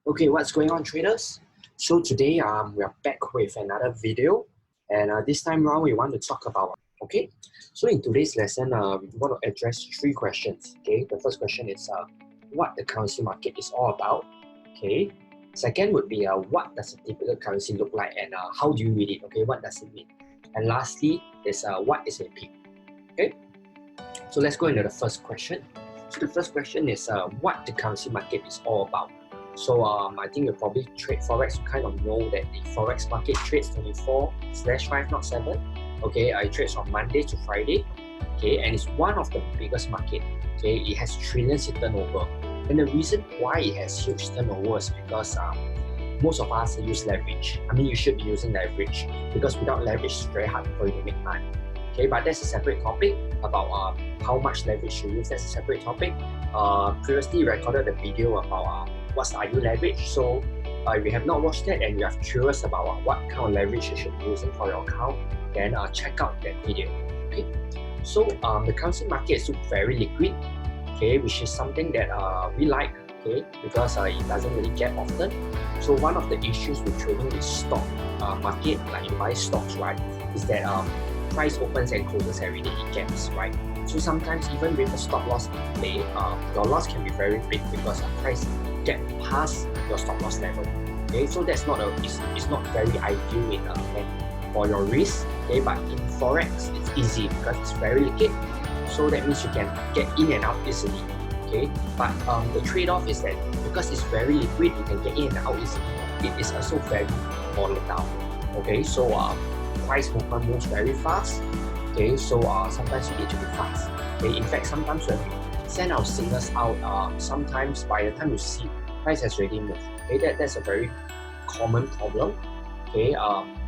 Okay, what's going on, traders? So today we are back with another video, and this time around we want to talk about, okay, so in today's lesson we want to address three questions. Okay, the first question is what the currency market is all about. Okay, second would be what does a typical currency look like, and how do you read it? Okay, what does it mean? And lastly is what is a pig? Okay, so let's go into the first question. So the first question is what the currency market is all about. So I think you probably trade Forex, you kind of know that the Forex market trades 24/5, not 7. Okay, it trades from Monday to Friday. Okay, and it's one of the biggest market. Okay, it has trillions in turnover. And the reason why it has huge turnover is because most of us use leverage. I mean, you should be using leverage because without leverage, it's very hard for you to make money. Okay, but that's a separate topic about how much leverage you use. That's a separate topic. Previously recorded a video about what's the ideal leverage. So if you have not watched that and you are curious about what kind of leverage you should be using for your account, then check out that video. Okay, so the currency market is very liquid. Okay, which is something that we like. Okay, because it doesn't really get often. So one of the issues with trading the stock market, like you buy stocks, right, is that price opens and closes every day, it gaps, right? So sometimes even with a stop loss in play, your loss can be very big because the price get past your stop loss level. Okay, so that's not it's not very ideal in for your risk. Okay, but in Forex it's easy because it's very liquid. So that means you can get in and out easily. Okay, but the trade-off is that because it's very liquid, you can get in and out easily. It is also very volatile. Okay, so price movement moves very fast. Okay, so sometimes you need to be fast. Okay, in fact, sometimes when we send our signals out, sometimes by the time you see, price has already moved. Okay, that's a very common problem. Okay,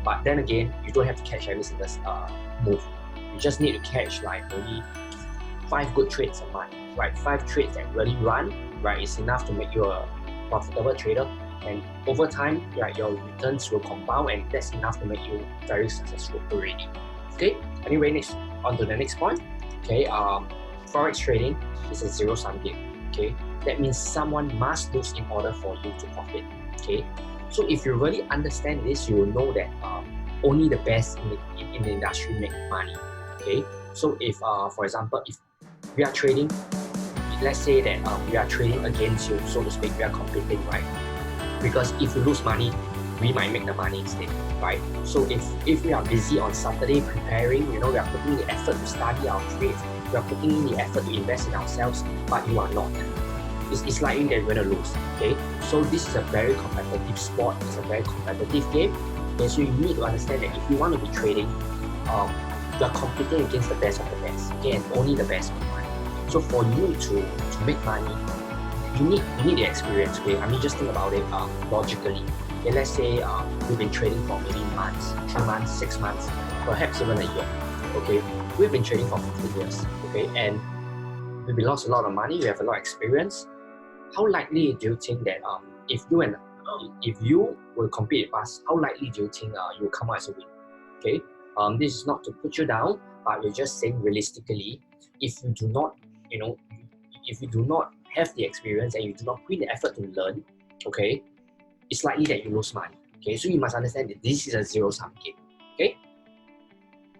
but then again, you don't have to catch every single move. You just need to catch like maybe 5 good trades a month, right? 5 trades that really run, right? It's enough to make you a profitable trader. And over time, right, your returns will compound, and that's enough to make you very successful already. Okay. Anyway, next on to the next point. Okay. Forex trading is a zero-sum game. Okay. That means someone must lose in order for you to profit. Okay. So if you really understand this, you will know that only the best in the industry make money. Okay. So if for example, if we are trading, let's say that we are trading against you, so to speak, we are competing, right? Because if you lose money, we might make the money instead, right? So if we are busy on Saturday preparing, we are putting in the effort to study our trades, we are putting in the effort to invest in ourselves, but you are not, it's likely that you're going to lose. Okay, so this is a very competitive sport, it's a very competitive game. Okay, so you need to understand that if you want to be trading, you're competing against the best of the best, okay, and only the best make money. So for you to make money, you need the experience. Okay, I mean, just think about it logically. Okay, let's say we've been trading for maybe months, 3 months, 6 months, perhaps even a year. Okay, we've been trading for 15 years. Okay, and we've lost a lot of money. We have a lot of experience. How likely do you think that if you will compete with us, how likely do you think you'll come out as a winner? Okay, this is not to put you down, but we're just saying realistically, if you do not, if you do not have the experience and you do not put in the effort to learn, okay, it's likely that you lose money. Okay, so you must understand that this is a zero-sum game. Okay,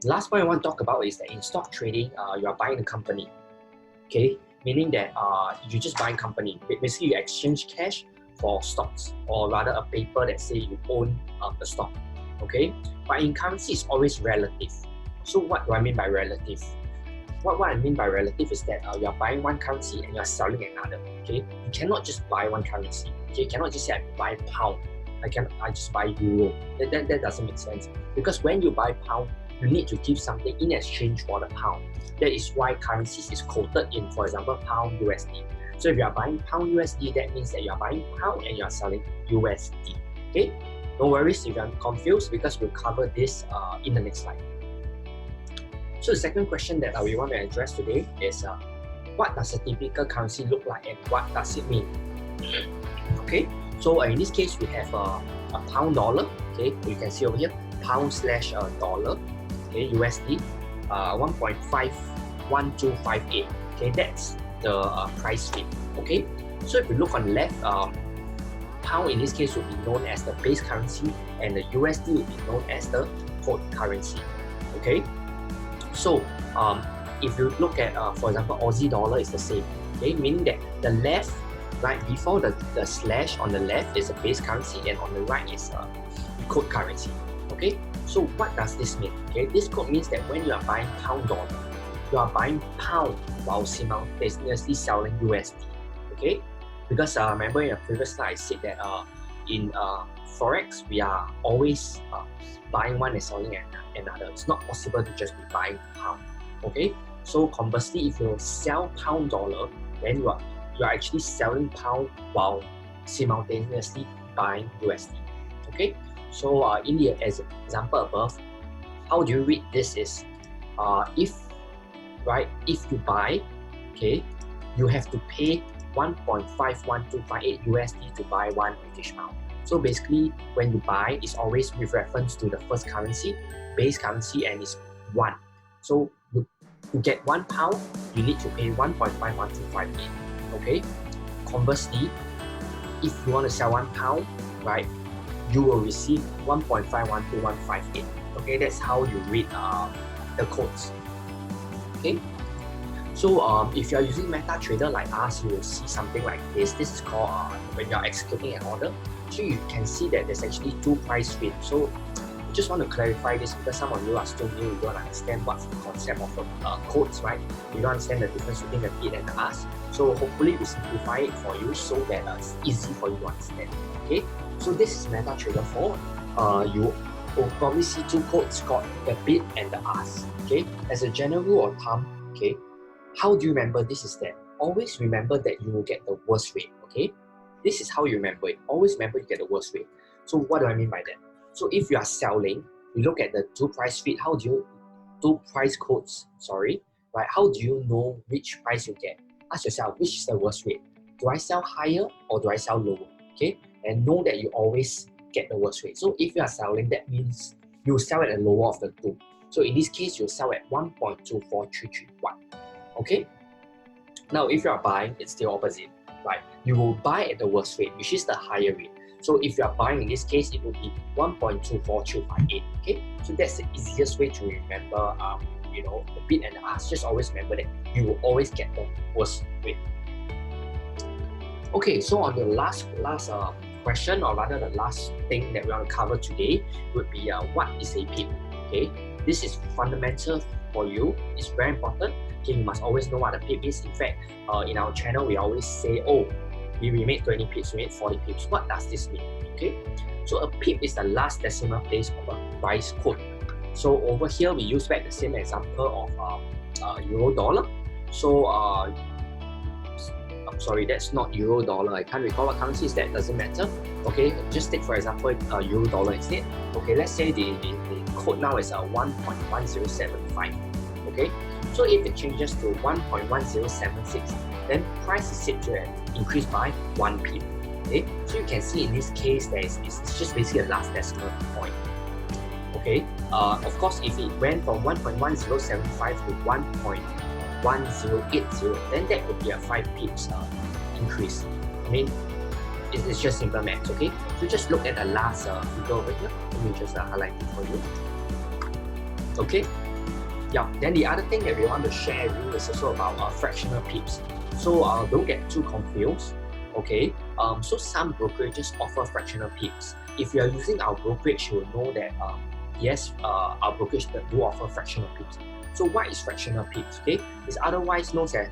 the last point I want to talk about is that in stock trading, you are buying a company. Okay, meaning that you just buying company. Basically, you exchange cash for stocks, or rather a paper that say you own a stock. Okay, but in currency, it's always relative. So what do I mean by relative? What I mean by relative is that you are buying one currency and you are selling another. Okay, you cannot just buy one currency. Okay, you cannot just say I buy pound. I just buy euro. That doesn't make sense, because when you buy pound, you need to give something in exchange for the pound. That is why currencies is quoted in, for example, pound USD. So if you are buying pound USD, that means that you are buying pound and you are selling USD. Okay, no worries if you are confused, because we'll cover this in the next slide. So the second question that we want to address today is what does a typical currency look like and what does it mean? Okay, so in this case we have a pound dollar. Okay, you can see over here pound/dollar. Okay, USD 1.51258. Okay, that's the price rate. Okay, so if you look on the left, pound in this case would be known as the base currency, and the USD would be known as the code currency. Okay, so if you look at for example, Aussie dollar is the same. Okay, meaning that the left, right before the slash on the left is a base currency, and on the right is a code currency. Okay, so what does this mean? Okay, this code means that when you are buying pound dollar, you are buying pound while simultaneously selling USD. Okay, because remember in a previous slide I said that in Forex we are always buying one and selling another. It's not possible to just be buying pound. Okay, so conversely, if you sell pound dollar, then you are actually selling pound while simultaneously buying USD. Okay, so in the example above, how do you read this is if you buy, okay, you have to pay 1.51258 USD to buy 1 British pound. So basically, when you buy, it's always with reference to the first currency, base currency, and it's 1. So to get 1 pound, you need to pay 1.51258. Okay. Conversely, if you want to sell 1 pound, right, you will receive 1.512158. Okay, that's how you read the codes. Okay. So if you are using MetaTrader like us, you will see something like this. This is called when you are executing an order. So you can see that there's actually 2 price feeds. So I just want to clarify this because some of you are still new. You don't understand what's the concept of codes, right? You don't understand the difference between the bid and the ask. So hopefully we simplify it for you so that it's easy for you to understand. Okay. So this is MetaTrader 4. You will probably see 2 codes called the bid and the ask. Okay. As a general rule of thumb, okay, how do you remember this is that? Always remember that you will get the worst rate, okay? This is how you remember it. Always remember you get the worst rate. So what do I mean by that? So if you are selling, you look at the 2 price feed, how do you, 2 price codes, sorry, right? How do you know which price you get? Ask yourself, which is the worst rate? Do I sell higher or do I sell lower? Okay? And know that you always get the worst rate. So if you are selling, that means you sell at the lower of the 2. So in this case, you sell at 1.24331. Okay? Now, if you are buying, it's the opposite, right? You will buy at the worst rate, which is the higher rate. So if you are buying in this case, it will be 1.24258. Okay? So that's the easiest way to remember, you know, the bid and the ask. Just always remember that you will always get the worst rate. Okay, so on the last question, or rather the last thing that we want to cover today would be what is a pip? Okay, this is fundamental for you. It's very important. Okay, you must always know what a pip is. In fact, in our channel, we always say, oh, we made 20 pips, we made 40 pips. What does this mean? Okay, so a pip is the last decimal place of a price code. So over here, we use back the same example of euro dollar. So I'm sorry, that's not euro dollar. I can't recall what currency is that. Doesn't matter. Okay, just take for example euro dollar instead. Okay, let's say the code now is 1.1075. Okay, so if it changes to 1.1076, then price is set to increase by 1 pip. Okay, so you can see in this case that it's just basically a last decimal point. Okay, of course, if it went from 1.1075 to 1.1080, then that would be a 5 pips increase. I mean, it's just simple math. Okay, so just look at the last figure over here. Let me just highlight it for you. Okay. Yeah, then the other thing that we want to share with you is also about fractional pips. So don't get too confused. Okay, so some brokerages offer fractional pips. If you are using our brokerage, you will know that yes, our brokerage do offer fractional pips. So what is fractional pips? Okay, it's otherwise known as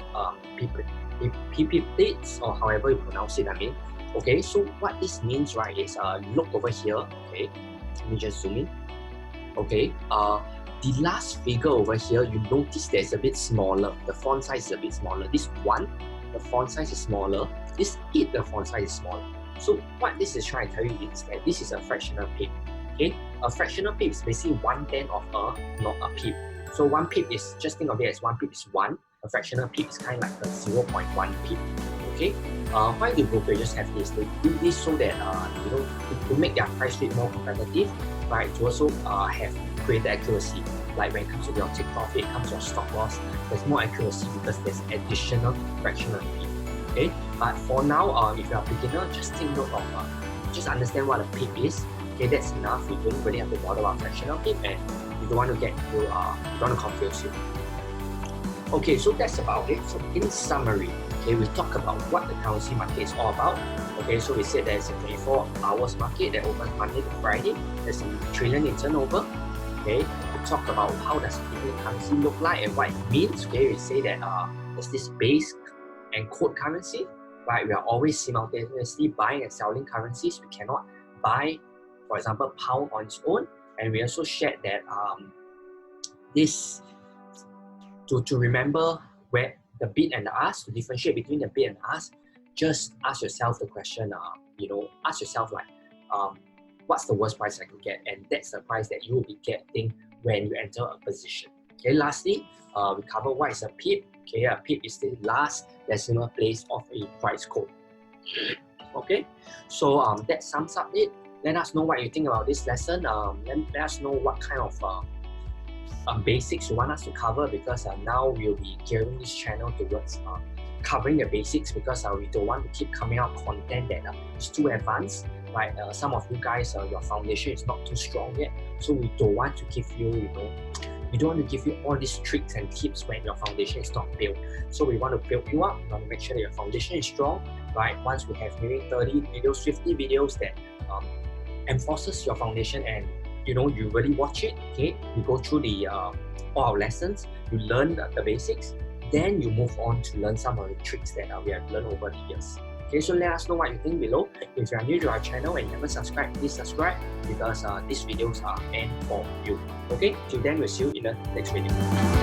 pips, or however you pronounce it. I mean, okay. So what this means, right, is look over here. Okay, let me just zoom in. Okay, the last figure over here, you notice that it's a bit smaller. The font size is a bit smaller. This 1, the font size is smaller. This 8, the font size is smaller. So what this is trying to tell you is that this is a fractional pip. Okay, a fractional pip is basically 1/10 of not a pip. So 1 pip is, just think of it as 1 pip is 1. A fractional pip is kind of like a 0.1 pip. Okay, why do brokerages have this? They do this so that you know, to make their price rate more competitive, right? To also have greater accuracy. Like when it comes to your take profit, it comes to your stop loss, there's more accuracy because there's additional fractional pip. Okay, but for now, if you're a beginner, just take note of just understand what a pip is. Okay, that's enough. You don't really have to bother about fractional pip, and you don't want to get you don't want to confuse you. Okay, so that's about it. So in summary, okay, we talk about what the currency market is all about. Okay, so we said there's a 24 hours market that opens Monday to Friday. There's a trillion in turnover. Okay, we talk about how does a currency look like and what it means. Okay, we say that there's this base and code currency, right? We are always simultaneously buying and selling currencies. We cannot buy, for example, pound on its own. And we also shared that this to remember where the bid and the ask, to differentiate between the bid and the ask, just ask yourself the question, ask yourself like, what's the worst price I could get? And that's the price that you will be getting when you enter a position. Okay, lastly, we cover what is a pip. Okay, a pip is the last decimal place of a price code. Okay, so that sums up it. Let us know what you think about this lesson. Let us know what kind of basics you want us to cover, because now we'll be gearing this channel towards covering the basics, because we don't want to keep coming out content that is too advanced. Right, some of you guys, your foundation is not too strong yet, so we don't want to give you, we don't want to give you all these tricks and tips when your foundation is not built. So we want to build you up. We want to make sure that your foundation is strong. Right, once we have maybe 30 videos, 50 videos that enforces your foundation, and you really watch it. Okay, you go through the all our lessons, you learn the basics, then you move on to learn some of the tricks that we have learned over the years. Okay, so let us know what you think below. If you are new to our channel and you haven't subscribed, please subscribe, because these videos are meant for you. Okay, till then, we'll see you in the next video.